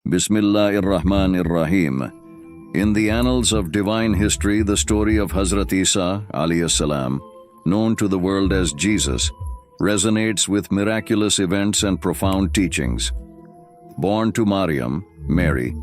Bismillahir-Rahmanir-Rahim. In the annals of divine history, the story of Hazrat Isa alayhi salam, known to the world as Jesus, resonates with miraculous events and profound teachings. Born to Maryam, Mary,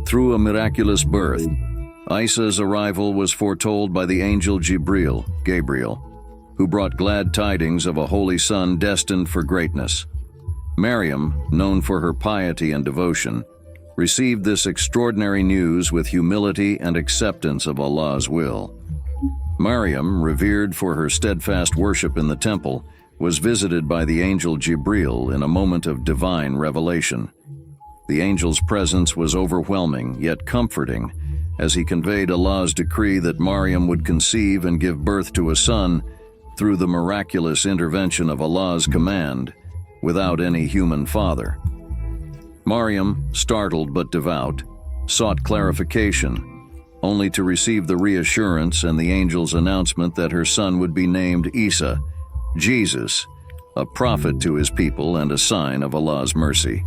through a miraculous birth, Isa's arrival was foretold by the angel Gabriel, who brought glad tidings of a holy son destined for greatness. Maryam, known for her piety and devotion, received this extraordinary news with humility and acceptance of Allah's will. Maryam, revered for her steadfast worship in the temple, was visited by the angel Gabriel in a moment of divine revelation. The angel's presence was overwhelming yet comforting, as he conveyed Allah's decree that Maryam would conceive and give birth to a son through the miraculous intervention of Allah's command, without any human father. Maryam, startled but devout, sought clarification, only to receive the reassurance and the angel's announcement that her son would be named Isa, Jesus, a prophet to his people and a sign of Allah's mercy.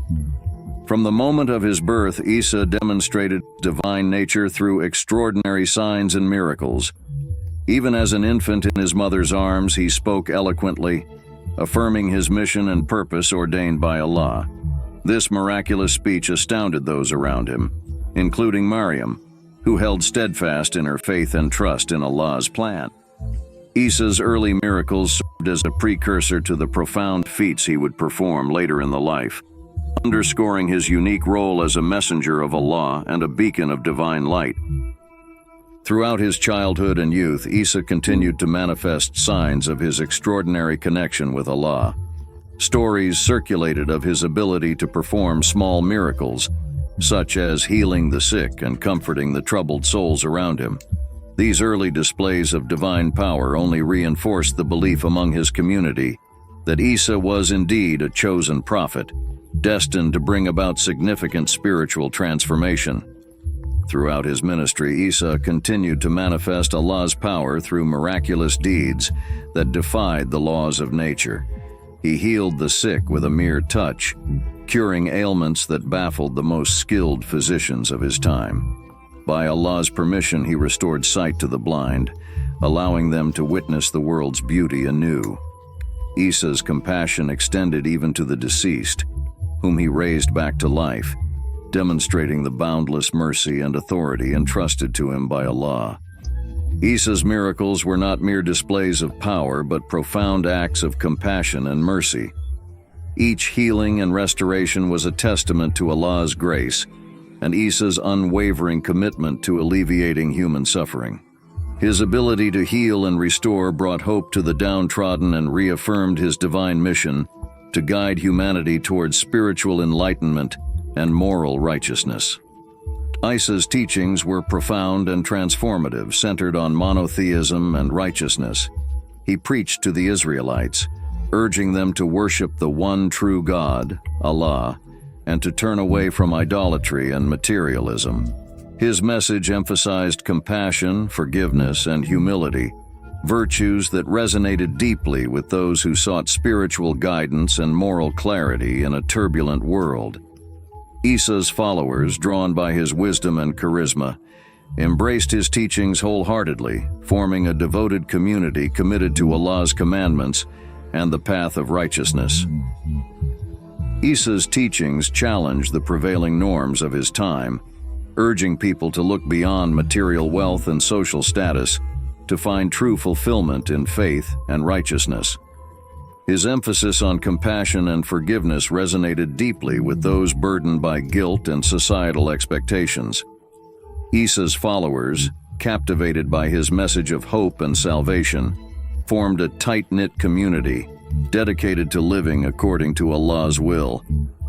From the moment of his birth, Isa demonstrated divine nature through extraordinary signs and miracles. Even as an infant in his mother's arms, he spoke eloquently, affirming his mission and purpose ordained by Allah. This miraculous speech astounded those around him, including Maryam, who held steadfast in her faith and trust in Allah's plan. Isa's early miracles served as a precursor to the profound feats he would perform later in the life, underscoring his unique role as a messenger of Allah and a beacon of divine light. Throughout his childhood and youth, Isa continued to manifest signs of his extraordinary connection with Allah. Stories circulated of his ability to perform small miracles, such as healing the sick and comforting the troubled souls around him. These early displays of divine power only reinforced the belief among his community that Isa was indeed a chosen prophet, destined to bring about significant spiritual transformation. Throughout his ministry, Isa continued to manifest Allah's power through miraculous deeds that defied the laws of nature. He healed the sick with a mere touch, curing ailments that baffled the most skilled physicians of his time. By Allah's permission, he restored sight to the blind, allowing them to witness the world's beauty anew. Isa's compassion extended even to the deceased, whom he raised back to life, demonstrating the boundless mercy and authority entrusted to him by Allah. Isa's miracles were not mere displays of power, but profound acts of compassion and mercy. Each healing and restoration was a testament to Allah's grace and Isa's unwavering commitment to alleviating human suffering. His ability to heal and restore brought hope to the downtrodden and reaffirmed his divine mission to guide humanity towards spiritual enlightenment and moral righteousness. Isa's teachings were profound and transformative, centered on monotheism and righteousness. He preached to the Israelites, urging them to worship the one true God, Allah, and to turn away from idolatry and materialism. His message emphasized compassion, forgiveness, and humility, virtues that resonated deeply with those who sought spiritual guidance and moral clarity in a turbulent world. Isa's followers, drawn by his wisdom and charisma, embraced his teachings wholeheartedly, forming a devoted community committed to Allah's commandments and the path of righteousness. Isa's teachings challenged the prevailing norms of his time, urging people to look beyond material wealth and social status to find true fulfillment in faith and righteousness. His emphasis on compassion and forgiveness resonated deeply with those burdened by guilt and societal expectations. Isa's followers, captivated by his message of hope and salvation, formed a tight-knit community dedicated to living according to Allah's will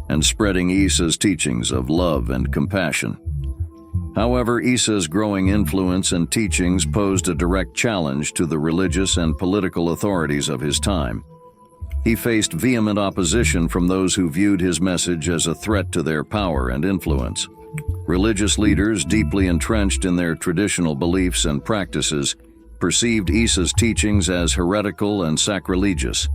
and spreading Isa's teachings of love and compassion. However, Isa's growing influence and teachings posed a direct challenge to the religious and political authorities of his time. He faced vehement opposition from those who viewed his message as a threat to their power and influence. Religious leaders, deeply entrenched in their traditional beliefs and practices, perceived Isa's teachings as heretical and sacrilegious.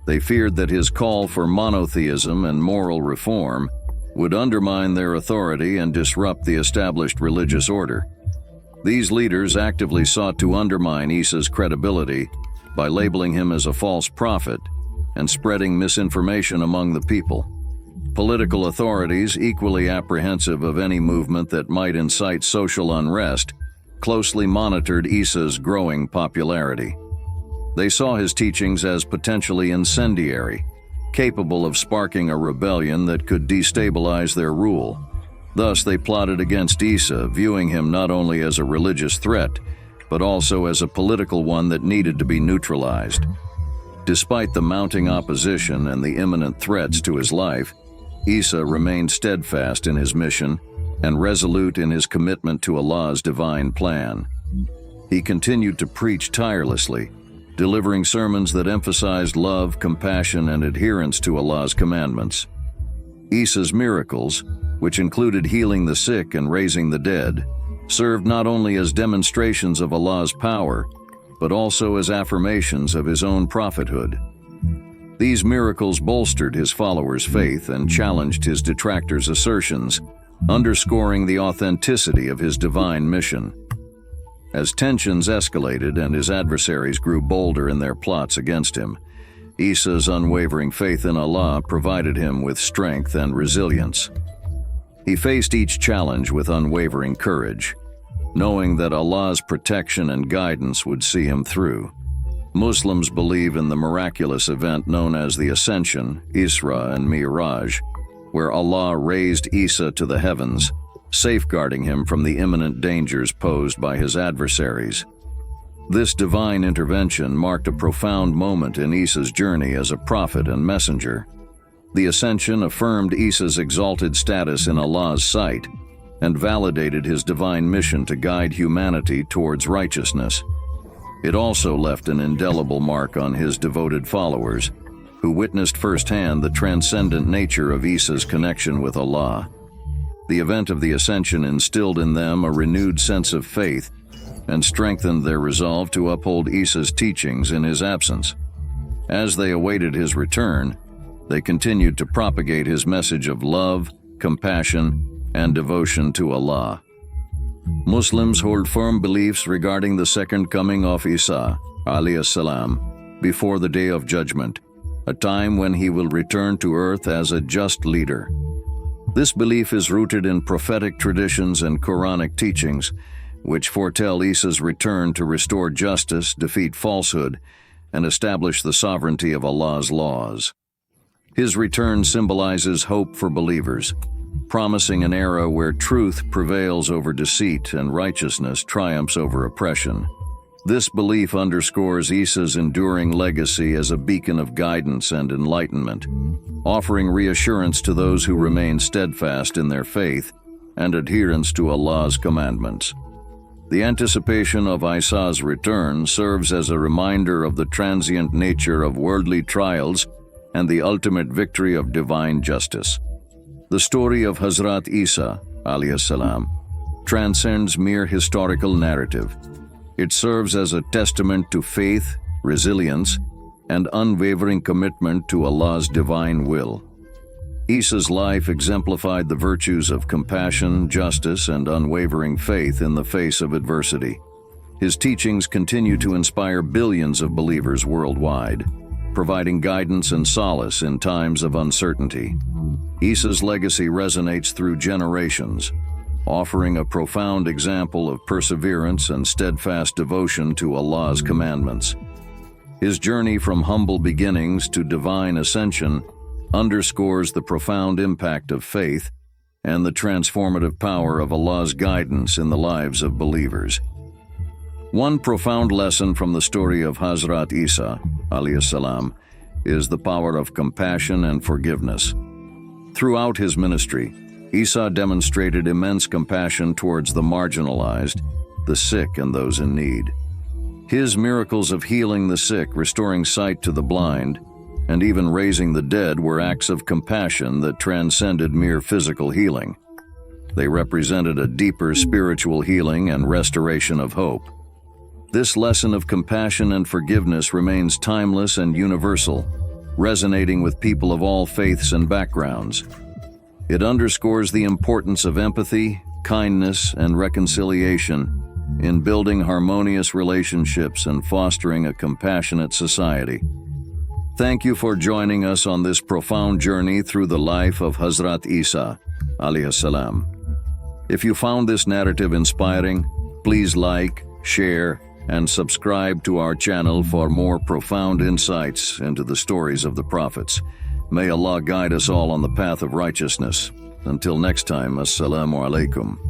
They feared that his call for monotheism and moral reform would undermine their authority and disrupt the established religious order. These leaders actively sought to undermine Isa's credibility by labeling him as a false prophet and spreading misinformation among the people. Political authorities, equally apprehensive of any movement that might incite social unrest, closely monitored Isa's growing popularity. They saw his teachings as potentially incendiary, capable of sparking a rebellion that could destabilize their rule. Thus, they plotted against Isa, viewing him not only as a religious threat, but also as a political one that needed to be neutralized. Despite the mounting opposition and the imminent threats to his life, Isa remained steadfast in his mission and resolute in his commitment to Allah's divine plan. He continued to preach tirelessly, delivering sermons that emphasized love, compassion, and adherence to Allah's commandments. Isa's miracles, which included healing the sick and raising the dead, served not only as demonstrations of Allah's power, but also as affirmations of his own prophethood. These miracles bolstered his followers' faith and challenged his detractors' assertions, underscoring the authenticity of his divine mission. As tensions escalated and his adversaries grew bolder in their plots against him, Isa's unwavering faith in Allah provided him with strength and resilience. He faced each challenge with unwavering courage, knowing that Allah's protection and guidance would see him through. Muslims believe in the miraculous event known as the Ascension, Isra and Miraj, where Allah raised Isa to the heavens, safeguarding him from the imminent dangers posed by his adversaries. This divine intervention marked a profound moment in Isa's journey as a prophet and messenger. The Ascension affirmed Isa's exalted status in Allah's sight and validated his divine mission to guide humanity towards righteousness. It also left an indelible mark on his devoted followers, who witnessed firsthand the transcendent nature of Isa's connection with Allah. The event of the Ascension instilled in them a renewed sense of faith and strengthened their resolve to uphold Isa's teachings in his absence. As they awaited his return, they continued to propagate his message of love, compassion, and devotion to Allah. Muslims hold firm beliefs regarding the second coming of Isa, alayhi salam, before the Day of Judgment, a time when he will return to earth as a just leader. This belief is rooted in prophetic traditions and Quranic teachings, which foretell Isa's return to restore justice, defeat falsehood, and establish the sovereignty of Allah's laws. His return symbolizes hope for believers, promising an era where truth prevails over deceit and righteousness triumphs over oppression. This belief underscores Isa's enduring legacy as a beacon of guidance and enlightenment, offering reassurance to those who remain steadfast in their faith and adherence to Allah's commandments. The anticipation of Isa's return serves as a reminder of the transient nature of worldly trials and the ultimate victory of divine justice. The story of Hazrat Isa, alayhi salam, transcends mere historical narrative. It serves as a testament to faith, resilience, and unwavering commitment to Allah's divine will. Isa's life exemplified the virtues of compassion, justice, and unwavering faith in the face of adversity. His teachings continue to inspire billions of believers worldwide, providing guidance and solace in times of uncertainty. Isa's legacy resonates through generations, offering a profound example of perseverance and steadfast devotion to Allah's commandments. His journey from humble beginnings to divine ascension underscores the profound impact of faith and the transformative power of Allah's guidance in the lives of believers. One profound lesson from the story of Hazrat Isa, alayhi salam, is the power of compassion and forgiveness. Throughout his ministry, Isa demonstrated immense compassion towards the marginalized, the sick, and those in need. His miracles of healing the sick, restoring sight to the blind, and even raising the dead were acts of compassion that transcended mere physical healing. They represented a deeper spiritual healing and restoration of hope. This lesson of compassion and forgiveness remains timeless and universal, resonating with people of all faiths and backgrounds. It underscores the importance of empathy, kindness, and reconciliation in building harmonious relationships and fostering a compassionate society. Thank you for joining us on this profound journey through the life of Hazrat Isa, alayhi salam. If you found this narrative inspiring, please like, share, and subscribe to our channel for more profound insights into the stories of the prophets. May Allah guide us all on the path of righteousness. Until next time, Assalamu alaikum.